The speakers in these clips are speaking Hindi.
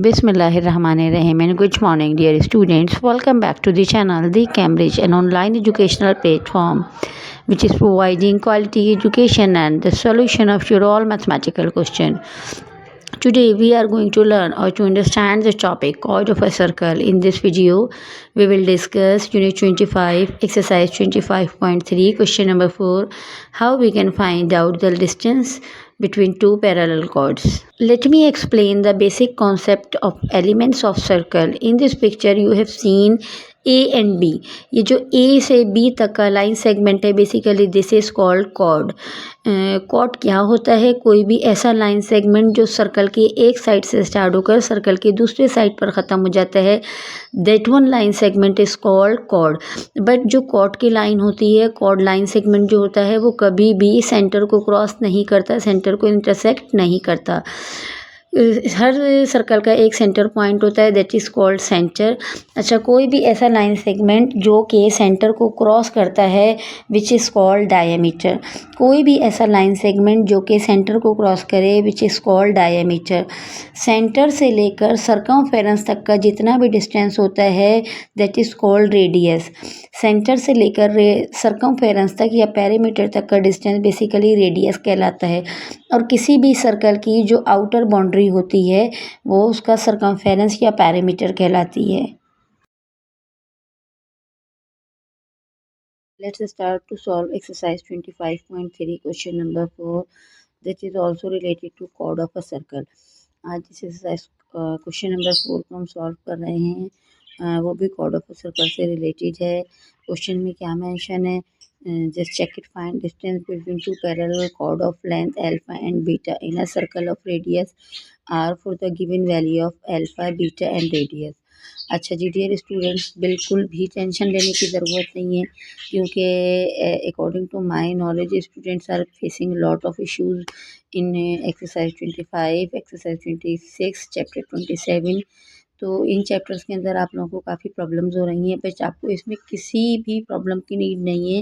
Bismillahirrahmanirrahim and good morning dear students. Welcome back to the channel The Cambridge, an online educational platform which is providing quality education and the solution of your all mathematical question. Today we are going to learn or to understand the topic chord of a circle. In this video we will discuss unit 25 exercise 25.3 question number 4, how we can find out the distance between two parallel chords. Let me explain the basic concept of elements of circle. In this picture you have seen A and B. ये जो A से B तक का लाइन सेगमेंट है, basically this is called chord. Chord क्या होता है? कोई भी ऐसा लाइन सेगमेंट जो सर्कल की एक साइड से स्टार्ट होकर सर्कल की दूसरे साइड पर ख़त्म हो जाता है, that one line segment is called chord. But जो कॉर्ड की लाइन होती है, कॉर्ड लाइन सेगमेंट जो होता है वो कभी भी सेंटर को क्रॉस नहीं करता, सेंटर को इंटरसेक्ट नहीं करता. हर सर्कल का एक सेंटर पॉइंट होता है, दैट इज़ कॉल्ड सेंटर. अच्छा, कोई भी ऐसा लाइन सेगमेंट जो कि सेंटर को क्रॉस करता है, विच इज़ कॉल्ड डायमीटर. कोई भी ऐसा लाइन सेगमेंट जो कि सेंटर को क्रॉस करे, which is called diameter. Centre से लेकर सर्कमफेरेंस तक का जितना भी डिस्टेंस होता है, that is called radius. Centre से लेकर सर्कमफेरेंस तक या पेरीमीटर तक का डिस्टेंस बेसिकली रेडियस कहलाता है. और किसी भी सर्कल की जो आउटर बाउंड्री होती है वो उसका सर्कमफेरेंस या पेरीमीटर कहलाती है. Let's start to solve exercise 25.3 question number 4, that is also related to chord of a circle. आज इस एक्सरसाइज क्वेश्चन नंबर 4 को हम सॉल्व कर रहे हैं. वो भी chord of a circle से रिलेटेड है. क्वेश्चन में क्या मेंशन है? Just check it. Find distance between two parallel chord of length alpha and beta in a circle of radius r for the given value of alpha, beta and radius. अच्छा जी डियर स्टूडेंट्स, बिल्कुल भी टेंशन लेने की ज़रूरत नहीं है, क्योंकि according to my knowledge students are facing lot of issues in exercise 25, exercise 26, chapter 27. तो इन चैप्टर्स के अंदर आप लोगों को काफ़ी प्रॉब्लम्स हो रही हैं, बट आपको इसमें किसी भी प्रॉब्लम की नीड नहीं है.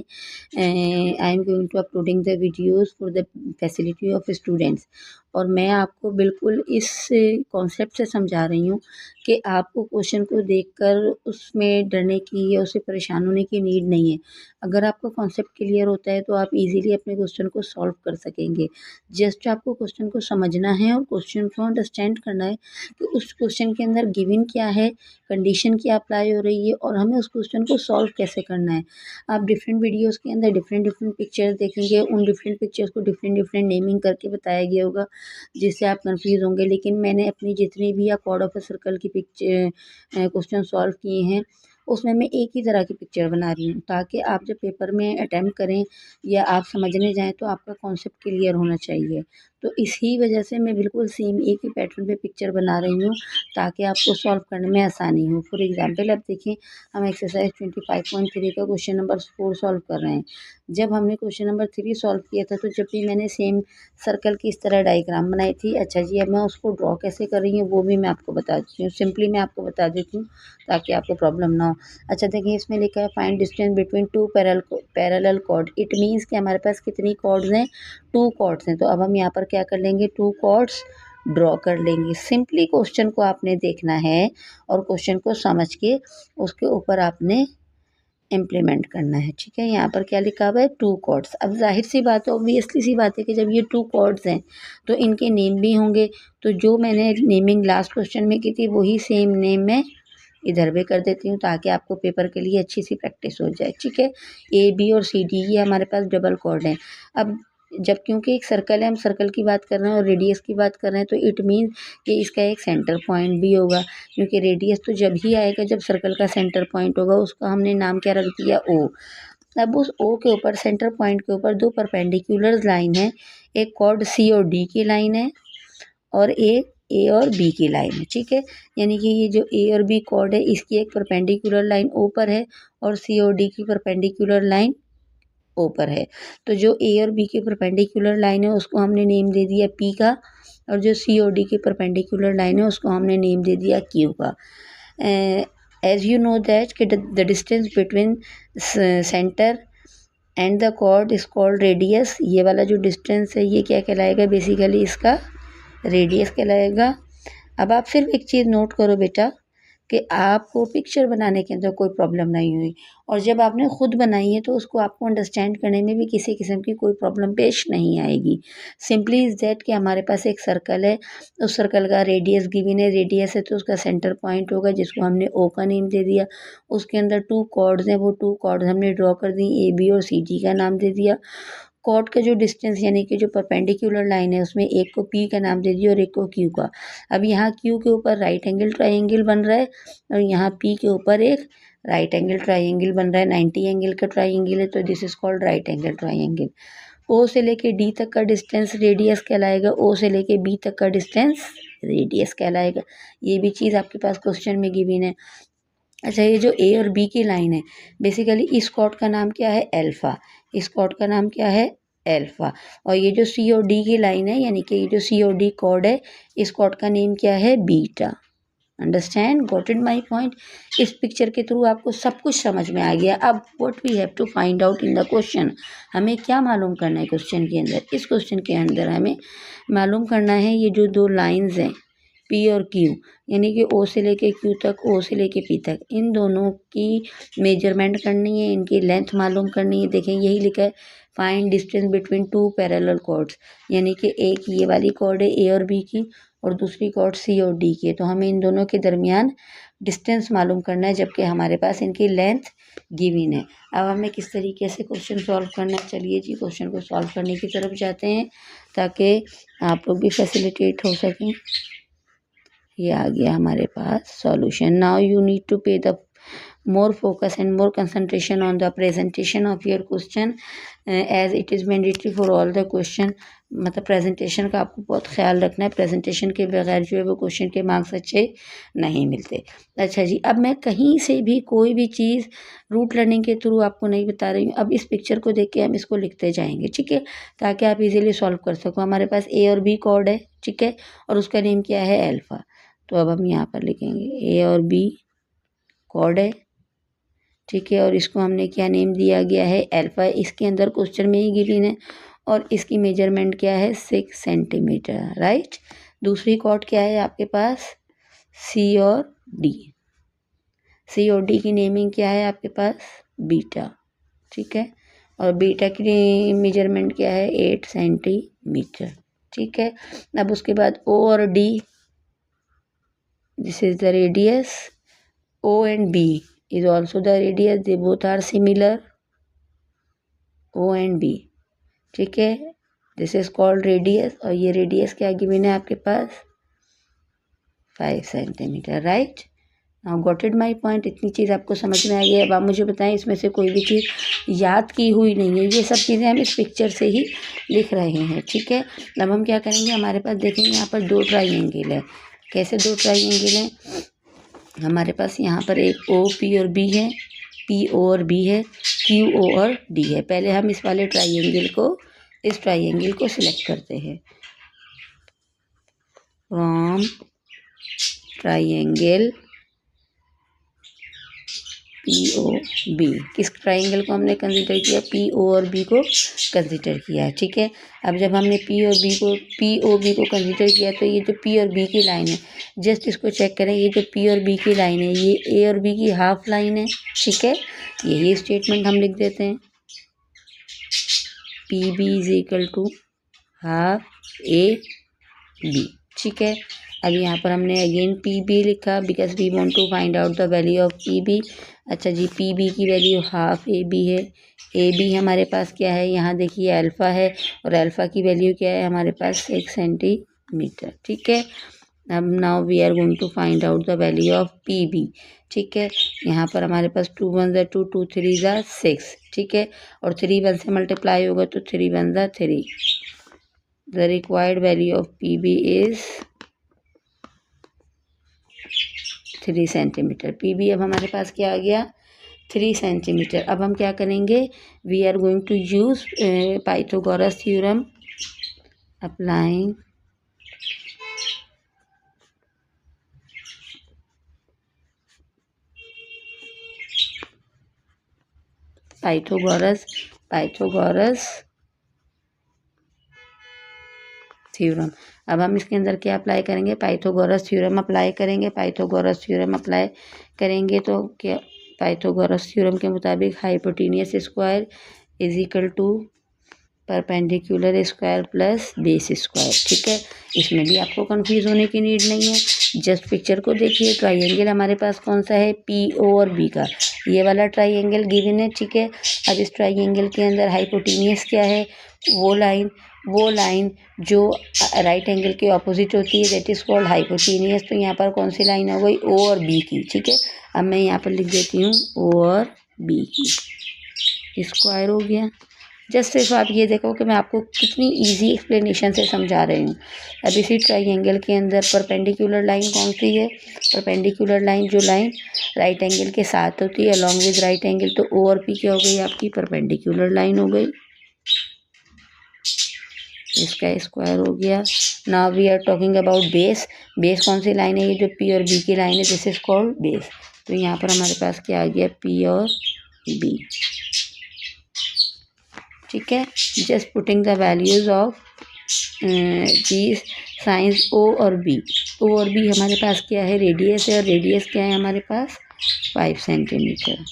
I am going to uploading the videos for the facility of students. और मैं आपको बिल्कुल इस कॉन्सेप्ट से समझा रही हूँ कि आपको क्वेश्चन को देखकर उसमें डरने की या उससे परेशान होने की नीड नहीं है. अगर आपका कॉन्सेप्ट क्लियर होता है तो आप इजीली अपने क्वेश्चन को सॉल्व कर सकेंगे. जस्ट आपको क्वेश्चन को समझना है और क्वेश्चन को अंडरस्टैंड करना है कि उस क्वेश्चन के अंदर गिवन क्या है, कंडीशन क्या अप्लाई हो रही है और हमें उस क्वेश्चन को सॉल्व कैसे करना है. आप डिफरेंट वीडियोस के अंदर डिफरेंट पिक्चर्स देखेंगे, उन डिफरेंट पिक्चर्स को डिफरेंट नेमिंग करके बताया गया होगा, जिससे आप कंफ्यूज होंगे. लेकिन मैंने अपनी जितनी भी कॉर्ड ऑफ अ सर्कल की पिक्चर क्वेश्चन सॉल्व किए हैं उसमें मैं एक ही तरह की पिक्चर बना रही हूँ, ताकि आप जब पेपर में अटैम्प्ट करें या आप समझने जाएं तो आपका कॉन्सेप्ट क्लियर होना चाहिए. तो इसी वजह से मैं बिल्कुल सेम एक ही पैटर्न पे पिक्चर बना रही हूँ, ताकि आपको सॉल्व करने में आसानी हो. फॉर एग्जांपल अब देखिए, हम एक्सरसाइज 25.3 का क्वेश्चन नंबर 4 सॉल्व कर रहे हैं. जब हमने क्वेश्चन नंबर 3 सॉल्व किया था तो जब भी मैंने सेम सर्कल की इस तरह डायग्राम बनाई थी. अच्छा जी, अब मैं उसको ड्रॉ कैसे कर रही हूँ वो भी मैं आपको बता देती हूँ. सिंपली मैं आपको बता देती हूँ ताकि आपको प्रॉब्लम ना हो. अच्छा देखिए, इसमें लिखा है find distance between two parallel chord. It means कि हमारे पास कितनी कॉर्ड्स हैं? 2 कॉर्ड्स हैं. तो अब हम यहाँ पर क्या कर लेंगे? 2 कॉर्ड्स ड्रॉ कर लेंगे. सिंपली क्वेश्चन को आपने देखना है और क्वेश्चन को समझ के उसके ऊपर आपने इम्प्लीमेंट करना है. ठीक है, यहाँ पर क्या लिखा हुआ है? 2 कॉर्ड्स. अब जाहिर सी बात है, ऑब्वियसली सी बात है कि जब ये 2 कॉर्ड्स हैं तो इनके नेम भी होंगे. तो जो मैंने नेमिंग लास्ट क्वेश्चन में की थी वही सेम नेम मैं इधर भी कर देती हूँ, ताकि आपको पेपर के लिए अच्छी सी प्रैक्टिस हो जाए. ठीक है, ए बी और सी डी ये हमारे पास डबल कॉर्ड हैं. अब जब क्योंकि एक सर्कल है, हम सर्कल की बात कर रहे हैं और रेडियस की बात कर रहे हैं, तो इट मीन्स कि इसका एक सेंटर पॉइंट भी होगा, क्योंकि रेडियस तो जब ही आएगा जब सर्कल का सेंटर पॉइंट होगा. उसका हमने नाम क्या रख दिया? ओ. अब उस ओ के ऊपर, सेंटर पॉइंट के ऊपर 2 परपेंडिकुलर लाइन है. एक कॉर्ड सी और डी की लाइन है और एक ए और बी की लाइन है. ठीक है, यानी कि ये जो ए और बी कॉर्ड है इसकी एक परपेंडिकुलर लाइन ओ पर है और सी और डी की परपेंडिकुलर लाइन ओ पर है. तो जो ए और बी की परपेंडिकुलर लाइन है उसको हमने नेम दे दिया पी का, और जो सी और डी की परपेंडिकुलर लाइन है उसको हमने नेम दे दिया क्यू का. एज यू नो दैट कि the distance between centre and the chord is called radius. ये वाला जो डिस्टेंस है ये क्या कहलाएगा? बेसिकली इसका रेडियस कहलाएगा. अब आप सिर्फ एक चीज़ नोट करो बेटा कि आपको पिक्चर बनाने के अंदर कोई प्रॉब्लम नहीं हुई, और जब आपने ख़ुद बनाई है तो उसको आपको अंडरस्टैंड करने में भी किसी किस्म की कोई प्रॉब्लम पेश नहीं आएगी। सिंपली इज़ दैट कि हमारे पास एक सर्कल है, उस सर्कल का रेडियस गिवन है, रेडियस है तो उसका सेंटर पॉइंट होगा जिसको हमने ओ का नेम दे दिया। उसके अंदर 2 कॉर्ड्स हैं, वो 2 कॉर्ड्स हमने ड्रॉ कर दी, ए बी और सी डी का नाम दे दिया। कॉर्ड का जो डिस्टेंस यानी कि जो परपेंडिकुलर लाइन है उसमें एक को पी का नाम दे दिया और एक को क्यू का। अब यहाँ क्यू के ऊपर राइट एंगल ट्रायंगल बन रहा है और यहाँ पी के ऊपर एक राइट एंगल ट्रायंगल बन रहा है, 90 एंगल का ट्रायंगल है, तो this is called right angle triangle. O से लेके डी तक का डिस्टेंस रेडियस कहलाएगा, ओ से लेके बी तक का डिस्टेंस रेडियस कहलाएगा। ये भी चीज़ आपके पास क्वेश्चन में गिवन है। अच्छा, ये जो ए और बी की लाइन है, बेसिकली इस कॉर्ड का नाम क्या है? अल्फ़ा। इस कॉर्ड का नाम क्या है? अल्फ़ा। और ये जो सी और डी की लाइन है, यानी कि ये जो सी और डी कॉर्ड है, इस कॉर्ड का नेम क्या है? बीटा। Understand? Got it my point? इस पिक्चर के थ्रू आपको सब कुछ समझ में आ गया। अब what we have to find out in the question, हमें क्या मालूम करना है क्वेश्चन के अंदर? इस क्वेश्चन के अंदर हमें मालूम करना है ये जो 2 लाइन्स हैं पी और क्यू, यानी कि ओ से लेके क्यू तक, ओ से लेके पी तक, इन दोनों की मेजरमेंट करनी है, इनकी लेंथ मालूम करनी है। देखें यही लिखा है, find distance between 2 parallel chords, यानी कि एक ये वाली कॉर्ड है ए और बी की और दूसरी कॉर्ड सी और डी की है, तो हमें इन दोनों के दरमियान डिस्टेंस मालूम करना है, जबकि हमारे पास इनकी लेंथ गिवन है। अब हमें किस तरीके से क्वेश्चन सॉल्व करना है, चलिए जी क्वेश्चन को सॉल्व करने की तरफ जाते हैं ताकि आप लोग भी फैसिलिटेट हो सकें। ये आ गया हमारे पास solution. Now you need to pay the more focus and more concentration on the presentation of your question as it is mandatory for all the question। मतलब प्रेजेंटेशन का आपको बहुत ख्याल रखना है, प्रेजेंटेशन के बगैर जो है वो क्वेश्चन के मार्क्स अच्छे नहीं मिलते। अच्छा जी, अब मैं कहीं से भी कोई भी चीज़ रूट लर्निंग के थ्रू आपको नहीं बता रही हूँ। अब इस पिक्चर को देख के हम इसको लिखते जाएंगे, ठीक है, ताकि आप इजीली सॉल्व कर सको। हमारे पास ए और बी कॉर्ड है, ठीक है, और उसका नेम क्या है? अल्फ़ा। तो अब हम यहाँ पर लिखेंगे ए और बी कॉर्ड है, ठीक है, और इसको हमने क्या नेम दिया गया है? अल्फ़ा। इसके अंदर क्वेश्चन में ही गिवन है और इसकी मेजरमेंट क्या है? 6 सेंटीमीटर, राइट। दूसरी कॉर्ड क्या है आपके पास? सी और डी। सी और डी की नेमिंग क्या है आपके पास? बीटा, ठीक है, और बीटा की मेजरमेंट क्या है? 8 सेंटीमीटर, ठीक है। अब उसके बाद ओ और D, this is the radius. O and B is also the radius, they both are similar, O and B, ठीक है, दिस इज कॉल्ड रेडियस। और ये रेडियस क्या गिवन है आपके पास? 5 centimetre, right. Now got it my point? इतनी चीज़ आपको समझ में आ गई। अब आप मुझे बताएं, इसमें से कोई भी चीज़ याद की हुई नहीं है, ये सब चीज़ें हम इस पिक्चर से ही लिख रहे हैं, ठीक है। अब हम क्या करेंगे, हमारे पास देखेंगे यहाँ पर 2 ट्राइंगल है। कैसे 2 ट्राइंगल हैं? हमारे पास यहाँ पर एक ओ पी और बी है, पी ओ और बी है, क्यू ओ और डी है। पहले हम इस वाले इस ट्राइंगल को सिलेक्ट करते हैं। From triangle P O B, किस ट्राइंगल को हमने कंसिडर किया? पी ओ और बी को कंसिडर किया, ठीक है। अब जब हमने पी ओ बी को कंसिडर किया तो ये जो पी और बी की लाइन है, जस्ट इसको चेक करें, ये जो पी और बी की लाइन है ये ए और बी की हाफ लाइन है, ठीक है। यही स्टेटमेंट हम लिख देते हैं, P B is equal to half A B, ठीक है। अब यहाँ पर हमने अगेन पी बी लिखा because we want to find out the value of P B. अच्छा जी, पी बी की वैल्यू हाफ ए बी है। ए बी हमारे पास क्या है? यहाँ देखिए अल्फ़ा है और अल्फ़ा की वैल्यू क्या है हमारे पास? 6 सेंटीमीटर, ठीक है। अब now we are going to find out the value of P B, ठीक है। यहाँ पर हमारे पास 2 1 ज़ा 2, 2 3 ज़ा 6, ठीक है, और 3 1 से मल्टीप्लाई होगा तो 3 1 ज़ा 3। The required value of P B is 3 centimetre. P B अब हमारे पास क्या आ गया? 3 सेंटीमीटर। अब हम क्या करेंगे? We are going to use Pythagoras theorem. Applying Pythagoras theorem. अब हम इसके अंदर क्या अप्लाई करेंगे, पाइथागोरस थ्योरम अप्लाई करेंगे। पाइथागोरस थ्योरम अप्लाई करेंगे तो क्या, पाइथागोरस थ्योरम के मुताबिक hypotenuse square is equal to perpendicular square plus base square. ठीक है, इसमें भी आपको कंफ्यूज होने की नीड नहीं है। जस्ट पिक्चर को देखिए, ट्राइंगल हमारे पास कौन सा है, पी ओ और बी का, ये वाला ट्राइंगल गिवन है। ठीक है, अब इस ट्राइंगल के अंदर हाइपोटेनियस क्या है, वो लाइन जो राइट एंगल के ऑपोजिट होती है, दैट इज कॉल्ड हाइपोटेनियस। तो यहाँ पर कौन सी लाइन हो गई, ओ और बी की। ठीक है, अब मैं यहाँ पर लिख देती हूँ ओ और बी की, स्क्वायर हो गया। जस्ट सिर्फ आप ये देखो कि मैं आपको कितनी इजी एक्सप्लेनेशन से समझा रही हूँ। अब इसी ट्राइंगल के अंदर परपेंडिकुलर लाइन कौन सी है, परपेंडिकुलर लाइन जो लाइन राइट एंगल के साथ होती है अलॉन्ग विद राइट एंगल, तो ओ और पी क्या हो गई आपकी, परपेंडिकुलर लाइन हो गई, इसका स्क्वायर हो गया। Now we are talking about base. Base कौन सी लाइन है, ये जो पी और बी की लाइन है, दिस इज कॉल्ड बेस। तो यहाँ पर हमारे पास क्या आ गया, पी और बी। ठीक है, just putting the values of these science O और बी। ओ और बी हमारे पास क्या है, रेडियस है, और रेडियस क्या है हमारे पास 5 सेंटीमीटर।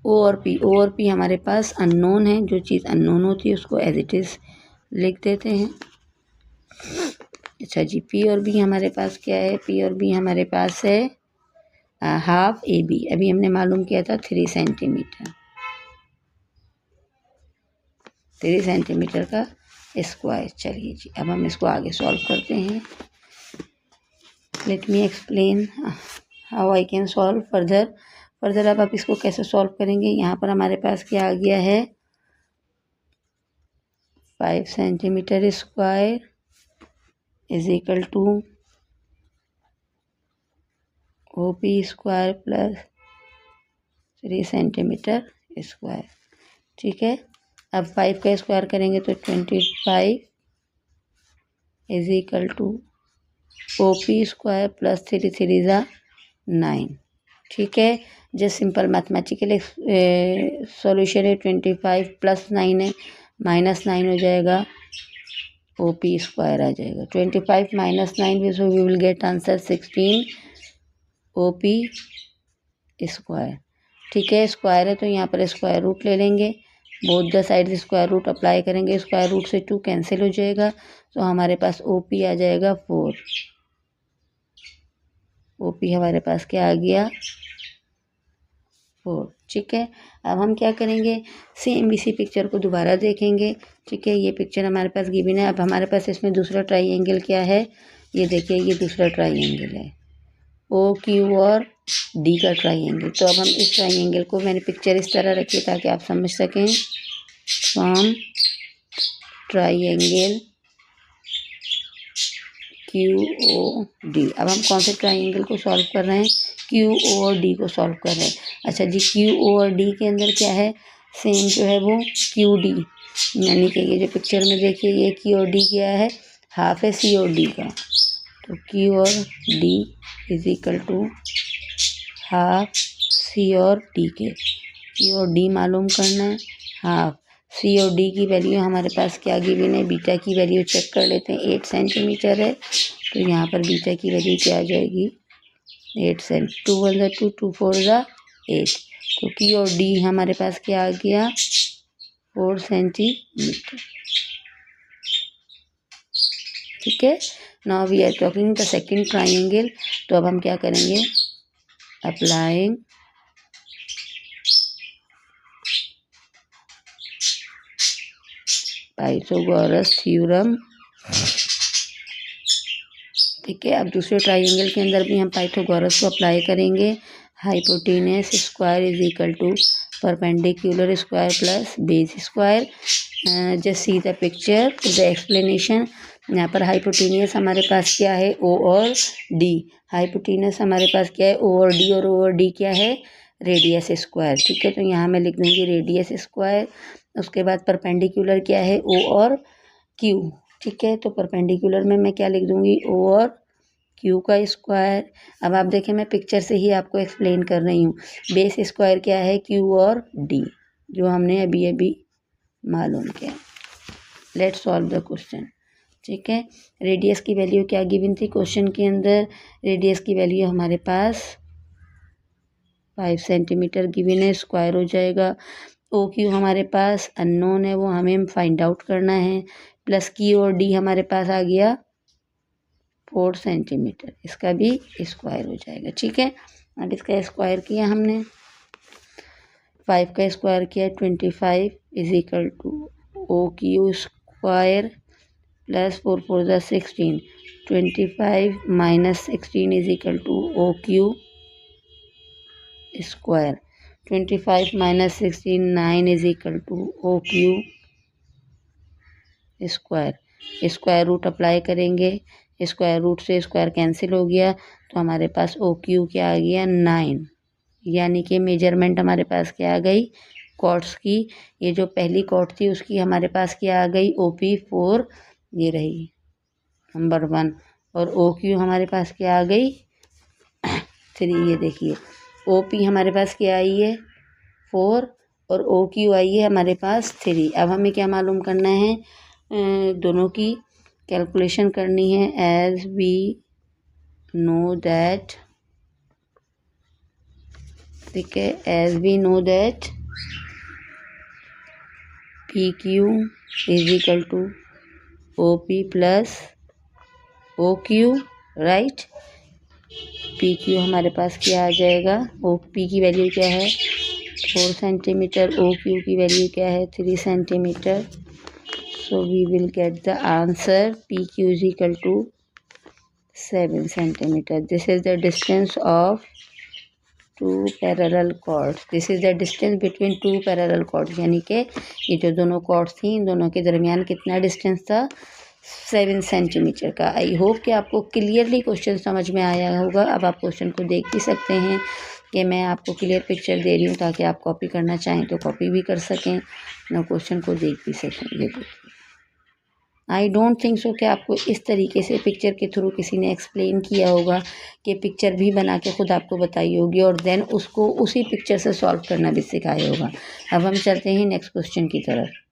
ओ और पी हमारे पास अननोन है, जो चीज़ अननोन होती है उसको एज इट इज़ लिख देते हैं। अच्छा जी, पी और बी हमारे पास क्या है, पी और बी हमारे पास है हाफ ए बी, अभी हमने मालूम किया था 3 सेंटीमीटर, 3 सेंटीमीटर का स्क्वायर। चलिए जी, अब हम इसको आगे सॉल्व करते हैं। Let me explain how I can solve further. अब आप इसको कैसे सॉल्व करेंगे, यहाँ पर हमारे पास क्या आ गया है, 5 centimetre square is equal to O P square plus 3 centimetre square. ठीक है, अब 5 का स्क्वायर करेंगे तो 25 is equal to O P square plus 3 3 ज़ा 9। ठीक है, जस्ट सिंपल मैथमेटिकल सॉल्यूशन है। 25 प्लस 9 है, -9 हो जाएगा, ओ पी स्क्वायर आ जाएगा। 25 minus 9, so we will get answer 16 O P square. ठीक है, स्क्वायर है तो यहाँ पर स्क्वायर रूट ले लेंगे, both the side square root apply करेंगे, स्क्वायर रूट से 2 कैंसिल हो जाएगा, तो हमारे पास ओ पी आ जाएगा 4। ओ पी हमारे पास क्या आ गया, 4। ठीक है, अब हम क्या करेंगे, सेम इसी पिक्चर को दोबारा देखेंगे। ठीक है, ये पिक्चर हमारे पास गिवन है। अब हमारे पास इसमें दूसरा ट्राइंगल क्या है, ये देखिए, ये दूसरा ट्राइंगल है, ओ क्यू और डी का ट्राइंगल। तो अब हम इस ट्राइंगल को, मैंने पिक्चर इस तरह रखी है ताकि आप समझ सकें, from triangle Q O D. अब हम कौन से ट्राइंगल को सॉल्व कर रहे हैं, क्यू ओ और डी को सॉल्व कर रहे हैं। अच्छा जी, क्यू ओ और डी के अंदर क्या है, सेम जो है वो क्यू डी, यानी कि ये जो पिक्चर में देखिए, ये क्यू और डी क्या है, हाफ है सी और डी का, तो क्यू और D is equal to half C और डी के। क्यू और डी मालूम करना है, हाफ सी और डी की वैल्यू हमारे पास क्या गिवन है, बीटा की वैल्यू चेक कर लेते हैं, 8 सेंटीमीटर है, तो यहाँ पर बीटा की वैल्यू क्या आ जाएगी, 8 सेंट, 2 1 2 2 4 8, तो क्यू और डी हमारे पास क्या आ गया, 4 सेंटीमीटर। ठीक है, now we are talking the second triangle. तो अब हम क्या करेंगे, अप्लाइंग पाइथागोरस थ्योरम। ठीक है, अब दूसरे ट्राइंगल के अंदर भी हम पाइथागोरस को अप्लाई करेंगे। Hypotenuse square is equal to perpendicular square plus base square. Just see the picture, the explanation. यहाँ पर हाइपोटेनियस हमारे पास क्या है, ओ और डी। हाइपोटेनस हमारे पास क्या है, ओ और डी, और ओ और डी क्या है, रेडियस स्क्वायर। ठीक है, तो यहाँ मैं लिख दूँगी रेडियस स्क्वायर। उसके बाद परपेंडिकुलर क्या है, ओ और क्यू। ठीक है, तो परपेंडिकुलर में मैं क्या लिख दूँगी, ओ और क्यू का स्क्वायर। अब आप देखें, मैं पिक्चर से ही आपको एक्सप्लेन कर रही हूँ। बेस स्क्वायर क्या है, क्यू और डी, जो हमने अभी अभी मालूम किया। Let's solve the question. ठीक है, रेडियस की वैल्यू क्या गिवन थी क्वेश्चन के अंदर? रेडियस की वैल्यू हमारे पास 5 सेंटीमीटर गिवन है, स्क्वायर हो जाएगा। ओ क्यू हमारे पास अननोन है, वो हमें फाइंड आउट करना है। प्लस क्यू और डी हमारे पास आ गया 4 सेंटीमीटर, इसका भी स्क्वायर हो जाएगा। ठीक है, अब इसका स्क्वायर किया हमने, 5 का स्क्वायर किया 25 is equal to O Q square plus 4 4 ज़ा 16, 25 minus 16 is equal to O Q square, 25 minus 16 9 is equal to O Q square. Square root apply करेंगे, स्क्वायर रूट से स्क्वायर कैंसिल हो गया, तो हमारे पास ओ क्यू क्या आ गया 9, यानी कि मेजरमेंट हमारे पास क्या आ गई कॉर्ड्स की। ये जो पहली कॉर्ड थी उसकी हमारे पास क्या आ गई OP 4, ये रही नंबर 1, और ओ क्यू हमारे पास क्या आ गई 3। ये देखिए OP हमारे पास क्या आई है 4 और ओ क्यू आई है हमारे पास 3। अब हमें क्या मालूम करना है, दोनों की कैलकुलेशन करनी है। एज वी नो दैट, ठीक है, as we know that P Q is equal to O P plus O Q, right. P Q हमारे पास क्या आ जाएगा, ओ पी की वैल्यू क्या है 4 सेंटीमीटर, ओ क्यू की वैल्यू क्या है 3 centimetre. So we will get the answer P Q is equal to 7 centimetre. This is the distance of 2 parallel chords, this is the distance between 2 parallel chords, यानी कि ये जो दोनों कॉर्ड्स थी इन दोनों के दरमियान कितना डिस्टेंस था 7 सेंटीमीटर का। आई होप कि आपको क्लियरली क्वेश्चन समझ में आया होगा। अब आप क्वेश्चन को देख भी सकते हैं कि मैं आपको क्लियर पिक्चर दे रही हूँ ताकि आप कॉपी करना चाहें तो कॉपी भी कर सकें, ना क्वेश्चन को देख भी सकें। ये देखिए, आई डोंट थिंक सो कि आपको इस तरीके से पिक्चर के थ्रू किसी ने एक्सप्लेन किया होगा, कि पिक्चर भी बना के खुद आपको बताई होगी और देन उसको उसी पिक्चर से सॉल्व करना भी सिखाया होगा। अब हम चलते हैं नेक्स्ट क्वेश्चन की तरफ।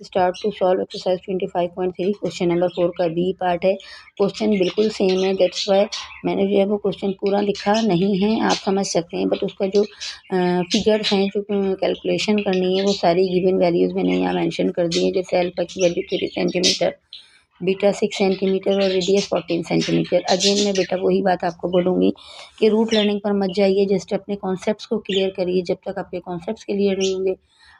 Start to solve exercise 25.3, question number 4 का बी पार्ट है। क्वेश्चन बिल्कुल सेम है, दैट्स वाई मैंने जो है वो क्वेश्चन पूरा लिखा नहीं है, आप समझ सकते हैं, बट उसका जो फिगर्स हैं, जो कैलकुलेशन करनी है, वो सारी गिवन वैल्यूज़ मैंने यहाँ मेंशन कर दी है। जैसे अल्फा की वैल्यू 3 सेंटीमीटर, बीटा 6 सेंटीमीटर और रेडियस 14 सेंटीमीटर। अगेन मैं बेटा वही बात आपको बोलूँगी कि रूट लर्निंग पर मत जाइए, जस्ट अपने कॉन्सेप्ट्स को क्लियर करिए। जब तक आपके कॉन्सेप्ट्स क्लियर नहीं होंगे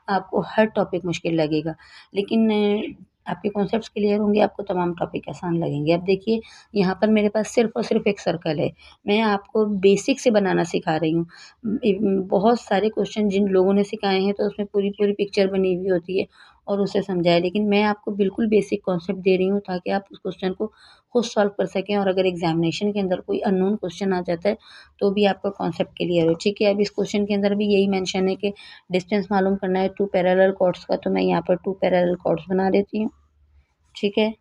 आपको हर टॉपिक मुश्किल लगेगा, लेकिन आपके कॉन्सेप्ट्स क्लियर होंगे आपको तमाम टॉपिक आसान लगेंगे। अब देखिए यहाँ पर मेरे पास सिर्फ और सिर्फ एक सर्कल है, मैं आपको बेसिक से बनाना सिखा रही हूँ। बहुत सारे क्वेश्चन जिन लोगों ने सिखाए हैं तो उसमें पूरी पूरी पिक्चर बनी हुई होती है और उसे समझाए, लेकिन मैं आपको बिल्कुल बेसिक कॉन्सेप्ट दे रही हूँ ताकि आप उस क्वेश्चन को खुद सॉल्व कर सकें, और अगर एग्जामिनेशन के अंदर कोई अननोन क्वेश्चन आ जाता है तो भी आपका कॉन्सेप्ट क्लियर हो। ठीक है, अब इस क्वेश्चन के अंदर भी यही मेंशन है कि डिस्टेंस मालूम करना है 2 पैरेलल कॉर्ड्स का, तो मैं यहाँ पर 2 पैरेलल कॉर्ड्स बना देती हूँ। ठीक है,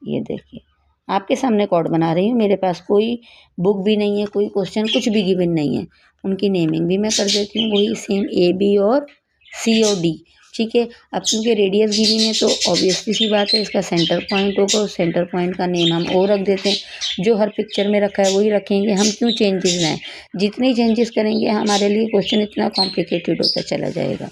ये देखिए आपके सामने कॉर्ड बना रही हूँ, मेरे पास कोई बुक भी नहीं है, कोई क्वेश्चन कुछ भी गिवन नहीं है, उनकी नेमिंग भी मैं कर देती हूँ वही सेम AB और C और D। ठीक है, अब क्योंकि रेडियस गिवन है तो ऑब्वियसली सी बात है इसका सेंटर पॉइंट होगा, उस सेंटर पॉइंट का नेम हम और रख देते हैं, जो हर पिक्चर में रखा है वही रखेंगे। हम क्यों चेंजेस लाएँ, जितनी चेंजेस करेंगे हमारे लिए क्वेश्चन इतना कॉम्प्लिकेटेड होता चला जाएगा।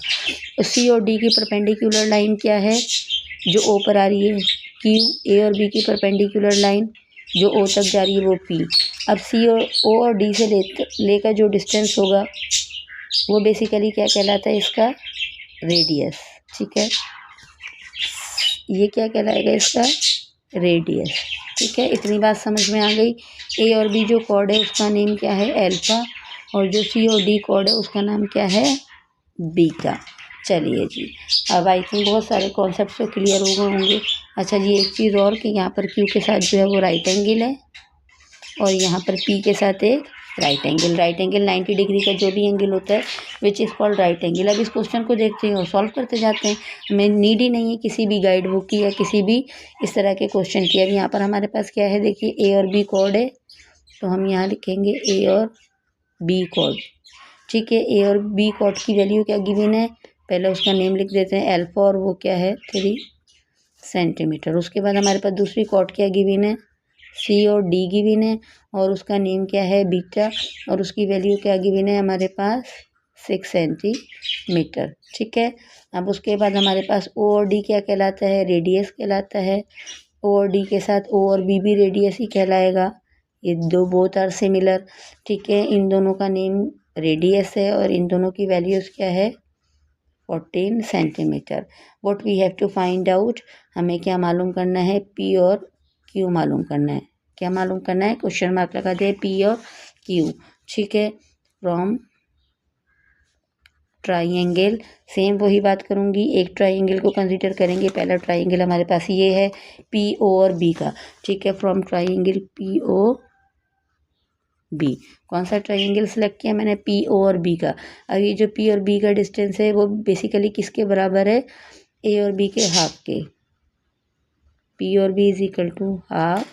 C और D की परपेंडिकुलर लाइन क्या है जो O पर आ रही है, Q, A और B की परपेंडिकुलर लाइन जो O तक जा रही है वो P। अब C और O और D से लेकर जो डिस्टेंस होगा वो बेसिकली क्या कहलाता है, इसका रेडियस। ठीक है, ये क्या कहलाएगा, इसका रेडियस। ठीक है, इतनी बात समझ में आ गई। A और B जो कॉर्ड है उसका नेम क्या है अल्फा, और जो C और D कॉर्ड है उसका नाम क्या है बीटा। चलिए जी, अब आई थिंक बहुत सारे कॉन्सेप्ट तो क्लियर हो गए होंगे। अच्छा जी, एक चीज़ और कि यहाँ पर Q के साथ जो है वो राइट एंगल है और यहाँ पर P के साथ एक right angle. Right angle 90 degree का जो भी एंगल होता है which is called right angle. अब इस क्वेश्चन को देखते हैं और सॉल्व करते जाते हैं, हमें नीड ही नहीं है किसी भी गाइड बुक की या किसी भी इस तरह के क्वेश्चन की। अब यहाँ पर हमारे पास क्या है, देखिए A और B कॉर्ड है, तो हम यहाँ लिखेंगे A और B कॉर्ड। ठीक है, A और B कॉर्ड की वैल्यू क्या गिवन है, पहले उसका नेम लिख देते हैं अल्फा और वो क्या है 3 सेंटीमीटर। उसके बाद हमारे पास दूसरी कॉर्ड क्या गिवन है, सी और डी गिवन है और उसका नेम क्या है बीटा और उसकी वैल्यू क्या गिवन है हमारे पास 6 सेंटीमीटर। ठीक है। अब उसके बाद हमारे पास ओ और डी क्या कहलाता है, रेडियस कहलाता है। ओ और डी के साथ ओ और बी भी रेडियस ही कहलाएगा, ये दो बोथ आर सिमिलर। ठीक है, इन दोनों का नेम रेडियस है और इन दोनों की वैल्यूज़ क्या है 14 centimetre. What we have to find out, हमें क्या मालूम करना है, पी और क्यू मालूम करना है। क्या मालूम करना है, क्वेश्चन मार्क लगा दे पी और क्यू। ठीक है, फ्रॉम ट्राइंगल, सेम वही बात करूँगी, एक ट्राइंगल को कंसीडर करेंगे। पहला ट्राइंगल हमारे पास ये है पी ओ और बी का। ठीक है, from triangle P O B, कौन सा ट्राइंगल सेलेक्ट किया मैंने, पी ओ और बी का। अब ये जो पी और बी का डिस्टेंस है वो बेसिकली किसके बराबर है, ए और बी के हाफ के। पी और B is equal to half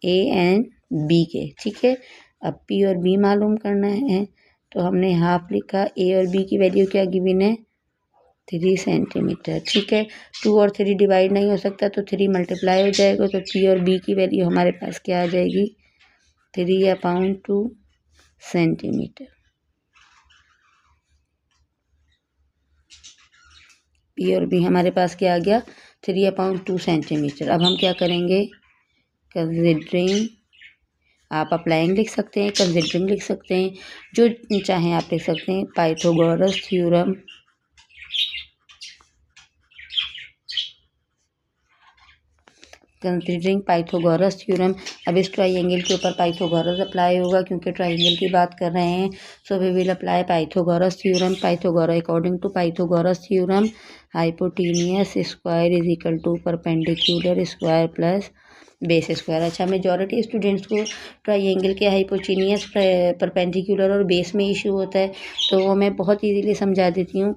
A and B के। ठीक है, अब पी और बी मालूम करना है तो हमने हाफ लिखा, ए और बी की वैल्यू क्या गिवन है 3 सेंटीमीटर। ठीक है, 2 और 3 डिवाइड नहीं हो सकता तो 3 मल्टीप्लाई हो जाएगा, तो पी और बी की वैल्यू हमारे पास क्या आ जाएगी 3/2 सेंटीमीटर। पी और बी हमारे पास क्या आ गया 3/2 सेंटीमीटर। अब हम क्या करेंगे, कंसिडरिंग, आप अप्लाइंग लिख सकते हैं, कंसिडरिंग लिख सकते हैं, जो चाहें आप लिख सकते हैं। Pythagoras theorem, considering Pythagoras theorem. अब इस ट्राइंगल के ऊपर पाइथागोरस अप्लाई होगा क्योंकि ट्राइंगल की बात कर रहे हैं, so we will apply Pythagoras theorem. Pythagoras, according to Pythagoras theorem, hypotenuse square is equal to perpendicular square plus base square. अच्छा, मेजॉरिटी स्टूडेंट्स को ट्राइंगल के हाइपोटेन्यूस, परपेंडिकुलर और बेस में इशू होता है, तो वो मैं बहुत इजीली समझा देती हूँ।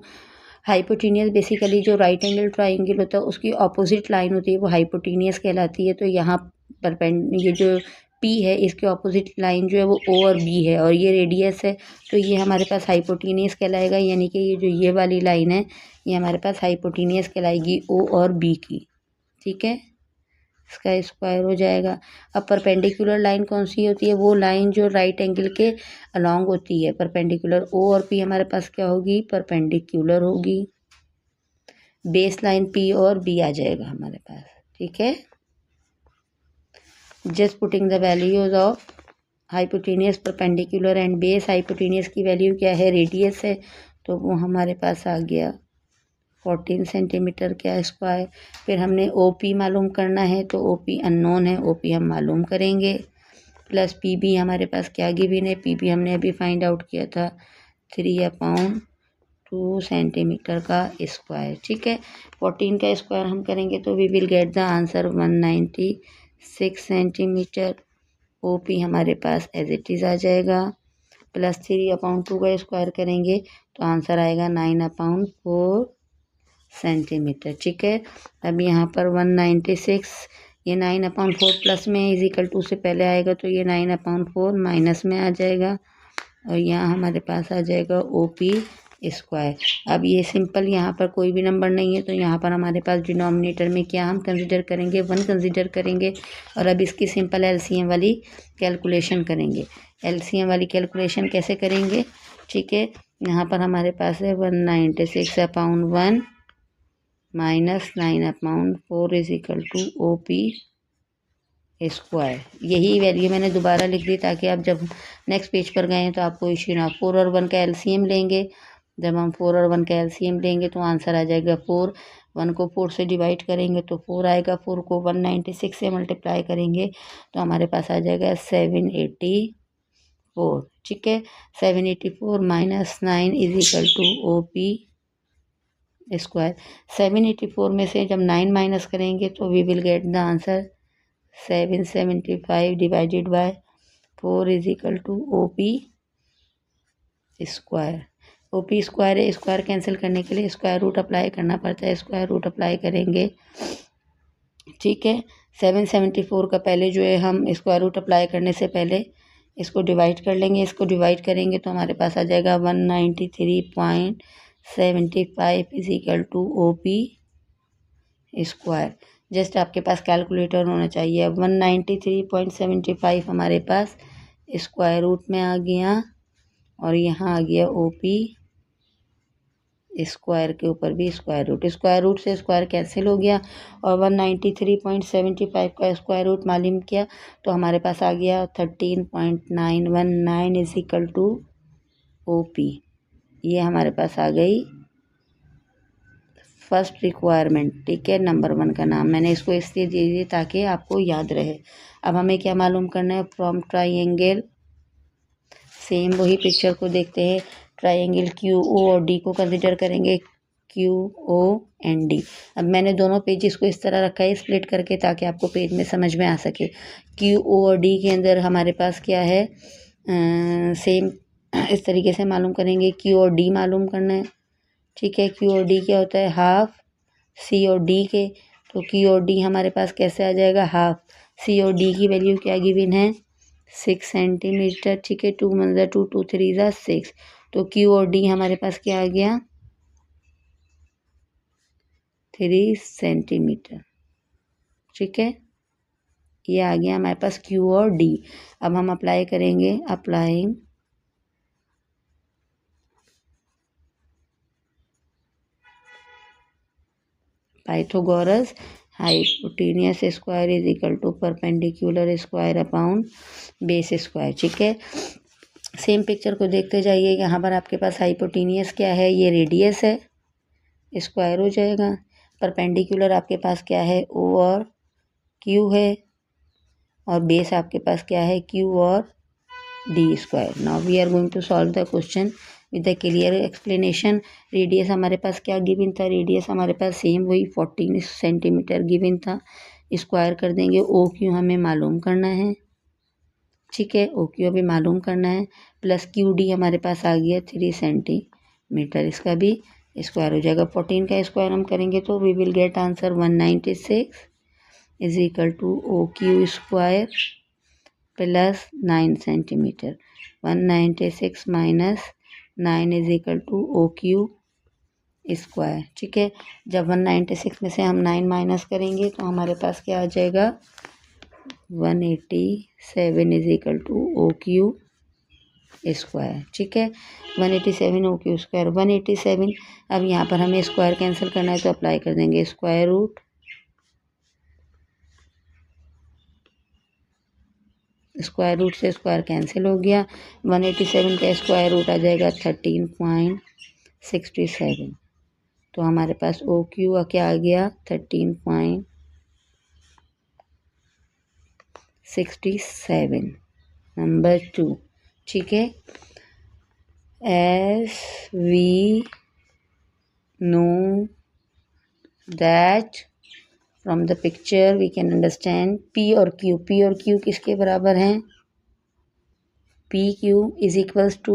हाइपोटेनियस बेसिकली जो राइट एंगल ट्राइंगल होता है उसकी ऑपोजिट लाइन होती है, वो हाइपोटेनियस कहलाती है। तो यहाँ ये जो पी है इसके ऑपोजिट लाइन जो है वो ओ और बी है और ये रेडियस है, तो ये हमारे पास हाइपोटेनियस कहलाएगा। यानी कि ये जो ये वाली लाइन है ये हमारे पास हाइपोटेनियस कहलाएगी ओ और बी की। ठीक है, इसका स्क्वायर हो जाएगा। अब परपेंडिकुलर लाइन कौन सी होती है, वो लाइन जो राइट एंगल के अलॉन्ग होती है। परपेंडिकुलर ओ और पी हमारे पास क्या होगी, परपेंडिकुलर होगी। बेस लाइन पी और बी आ जाएगा हमारे पास। ठीक है, just putting the values of hypotenuse, perpendicular and base. Hypotenuse की वैल्यू क्या है, रेडियस है, तो वो हमारे पास आ गया 14 सेंटीमीटर क्या स्क्वायर। फिर हमने ओ पी मालूम करना है, तो ओ पी अननोन है, ओ पी हम मालूम करेंगे। प्लस पी बी हमारे पास क्या गिवन है, पी बी हमने अभी फाइंड आउट किया था 3/2 सेंटीमीटर का स्क्वायर। ठीक है, 14 का स्क्वायर हम करेंगे तो we will get the answer 196 centimetre. O P हमारे पास एज इट इज़ आ जाएगा। प्लस 3/2 का स्क्वायर करेंगे तो आंसर आएगा 9/4 सेंटीमीटर। ठीक है, अब यहाँ पर 196, ये 9/4 प्लस में इज इक्वल टू से पहले आएगा तो ये 9/4 माइनस में आ जाएगा और यहाँ हमारे पास आ जाएगा ओ पी स्क्वायर। अब ये सिंपल, यहाँ पर कोई भी नंबर नहीं है तो यहाँ पर हमारे पास डिनोमिनेटर में क्या हम कंसिडर करेंगे, 1 कंसिडर करेंगे। और अब इसकी सिंपल एलसीएम वाली कैलकुलेशन करेंगे। एलसीएम वाली कैलकुलेशन कैसे करेंगे, ठीक है, यहाँ पर हमारे पास है 196/1 minus 9/4 is equal to O P square. यही वैल्यू मैंने दोबारा लिख दी ताकि आप जब नेक्स्ट पेज पर गए तो आपको इश्यू ना। 4 और 1 का एलसीएम लेंगे, जब हम 4 और 1 का एलसीएम लेंगे तो आंसर आ जाएगा 4। 1 को 4 से डिवाइड करेंगे तो 4 आएगा, 4 को 196 से मल्टीप्लाई करेंगे तो हमारे पास आ जाएगा 784। ठीक है, 784 minus 9 is equal to O P square. 784 में से जब 9 माइनस करेंगे तो we will get the answer 775 divided by 4 is equal to O P square. O P square है, स्क्वायर कैंसिल करने के लिए स्क्वायर रूट अप्लाई करना पड़ता है, स्क्वायर रूट अप्लाई करेंगे। ठीक है, 774 का पहले जो है हम स्क्वायर रूट अप्लाई करने से पहले इसको डिवाइड कर लेंगे। इसको डिवाइड करेंगे तो हमारे पास आ जाएगा 193.75 is equal to O P square. Just आपके पास कैलकुलेटर होना चाहिए। 193.75 हमारे पास स्क्वायर रूट में आ गया और यहाँ आ गया OP स्क्वायर के ऊपर भी स्क्वायर रूट से स्क्वायर कैंसिल हो गया और 193.75 का स्क्वायर रूट मालूम किया तो हमारे पास आ गया 13.919 इज इक्वल टू OP। ये हमारे पास आ गई फर्स्ट रिक्वायरमेंट। ठीक है, नंबर 1 का नाम मैंने इसको इसलिए दे दिया ताकि आपको याद रहे। अब हमें क्या मालूम करना है? फ्रॉम ट्राइंगल, सेम वही पिक्चर को देखते हैं। ट्राइंगल QO और D को कंसिडर करेंगे, QOND। अब मैंने दोनों पेजेस को इस तरह रखा है स्प्लिट करके ताकि आपको पेज में समझ में आ सके। QO और D के अंदर हमारे पास क्या है, सेम इस तरीके से मालूम करेंगे। Q और D मालूम करना है। ठीक है, Q और D क्या होता है? हाफ C और D के, तो Q और D हमारे पास कैसे आ जाएगा? हाफ। C और D की वैल्यू क्या गिवन है? 6 सेंटीमीटर। ठीक है, 2 × 2 2 3 = 6, तो Q और D हमारे पास क्या आ गया? 3 सेंटीमीटर। ठीक है, ये आ गया हमारे पास Q और D। अब हम अप्लाई करेंगे, applying Pythagoras hypotenuse square is equal to perpendicular square upon base square. ठीक है, सेम पिक्चर को देखते जाइए। यहाँ पर आपके पास हाइपोटेन्यूस क्या है? ये रेडियस है, स्क्वायर हो जाएगा। परपेंडिकुलर आपके पास क्या है? O और Q है और बेस आपके पास क्या है? Q और D square. Now we are going to solve the question with the clear explanation. Radius हमारे पास क्या गिवन था? रेडियस हमारे पास सेम वही 14 सेंटीमीटर गिवन था। स्क्वायर कर देंगे। OQ हमें मालूम करना है। ठीक है, OQ भी मालूम करना है, प्लस QD हमारे पास आ गया 3 सेंटीमीटर। इसका भी स्क्वायर हो जाएगा। 14 का स्क्वायर हम करेंगे तो we will get answer 196 is equal to OQ square plus 9 centimetre. 196 minus 9 is equal to OQ square. ठीक है, जब 196 में से हम 9 माइनस करेंगे तो हमारे पास क्या आ जाएगा? 187 is equal to OQ square. ठीक है, 187 OQ स्क्वायर 187। अब यहाँ पर हमें स्क्वायर कैंसिल करना है तो अप्लाई कर देंगे स्क्वायर रूट। स्क्वायर रूट से स्क्वायर कैंसिल हो गया। 187 का स्क्वायर रूट आ जाएगा 13.67। तो हमारे पास OQ क्या आ गया? 13.67, नंबर 2। ठीक है, as we know that from the picture we can understand P और Q किसके बराबर हैं? PQ is equals to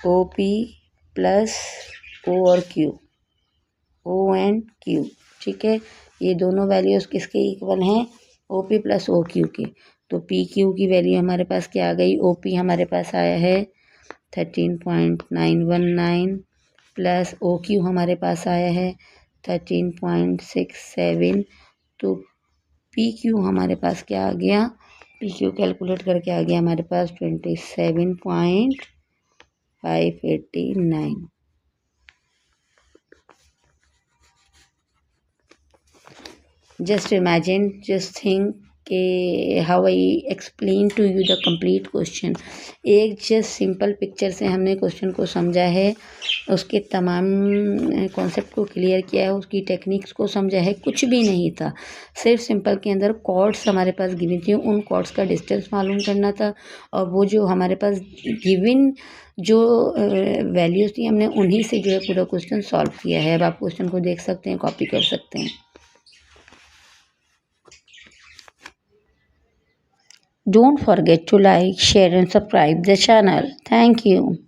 OP plus O और Q, O एंड Q। ठीक है, ये दोनों वैल्यूज़ किसके इक्वल हैं? OP प्लस OQ के। तो PQ की वैल्यू हमारे पास क्या आ गई? OP हमारे पास आया है 13.919 प्लस OQ हमारे पास आया है 13.67। तो PQ हमारे पास क्या आ गया? PQ कैलकुलेट करके आ गया हमारे पास 27.589। Just imagine, just think कि how I explain to you the complete question. एक जस्ट सिंपल पिक्चर से हमने क्वेश्चन को समझा है, उसके तमाम कॉन्सेप्ट को क्लियर किया है, उसकी टेक्निक्स को समझा है। कुछ भी नहीं था, सिर्फ सिंपल के अंदर कॉर्ड्स हमारे पास गिवन थी, उन कॉर्ड्स का डिस्टेंस मालूम करना था और वो जो हमारे पास गिवन जो वैल्यूज़ थी हमने उन्हीं से जो है पूरा क्वेश्चन सॉल्व किया है। अब आप क्वेश्चन को देख सकते हैं, कॉपी कर सकते हैं। Don't forget to like, share and subscribe the channel. Thank you.